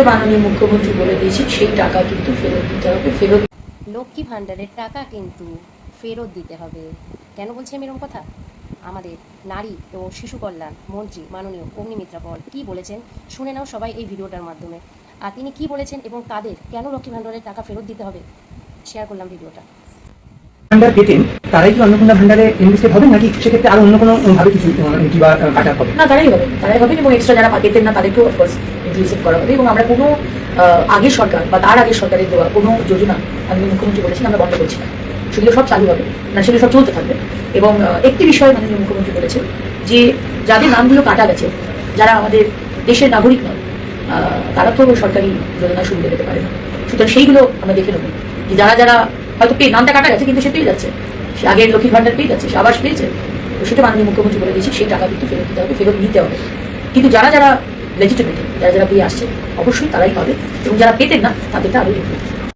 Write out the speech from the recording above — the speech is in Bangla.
সেটা মাননীয় মুখ্যমন্ত্রী বলে দিয়েছেন, সেই টাকা কিন্তু ফেরত দিতে হবে। ফেরত লক্ষ্মী ভাণ্ডারের টাকা কিন্তু ফেরত দিতে হবে। কেন বলছি আমি এরকম কথা? আমাদের নারী ও শিশু কল্যাণ মন্ত্রী মাননীয় অগ্নিমিত্রা পল কী বলেছেন শুনে নাও সবাই এই ভিডিওটার মাধ্যমে। আর তিনি কি বলেছেন এবং তাদের কেন লক্ষ্মী ভাণ্ডারের টাকা ফেরত দিতে হবে শেয়ার করলাম ভিডিওটা। ভান্ডার পেতেন তারাই কি অন্নপূর্ণা ভান্ডারে ইনভেস্টেড হবেন, নাকি সেক্ষেত্রে আরো অন্য কোনো ভাবে কিছু এন্ট্রি বা কাটা হবে? না, তারাই হবেন এবং এক্সট্রা যারা পেতেন না তাদেরকেও অফকোর্স ইনক্লুসিভ করা হবে। এবং আমরা কোনো আগের সরকার বা তার আগের সরকারের দেওয়া কোনো যোজনা মাননীয় মুখ্যমন্ত্রী বলেছেন আমরা বন্ধ করছি না, সেগুলো সব চালু হবে, না সেগুলো সব চলতে থাকবে। এবং একটি বিষয় মাননীয় মুখ্যমন্ত্রী বলেছেন যে যাদের নামগুলো কাটা গেছে, যারা আমাদের দেশের নাগরিক নয়, তারা তো সরকারি যোজনা সুবিধা পেতে পারে না। সুতরাং সেইগুলো আমরা দেখে নেব যে যারা যারা হয়তো নামটা কাটা গেছে কিন্তু সে পেয়ে যাচ্ছে, সে আগের লক্ষ্মীর ভাণ্ডার পেয়ে যাচ্ছে, সে আবাস পেয়েছে, তো সেটা মাননীয় মুখ্যমন্ত্রী বলে দিয়েছে সেই টাকা কিন্তু ফেরত দিতে হবে, ফেরত নিতে হবে। কিন্তু যারা যারা লেজিটিমেট, যারা যারা পেয়ে আসছে অবশ্যই তারাই পাবে, এবং যারা পেতেন না তাদেরটা আরও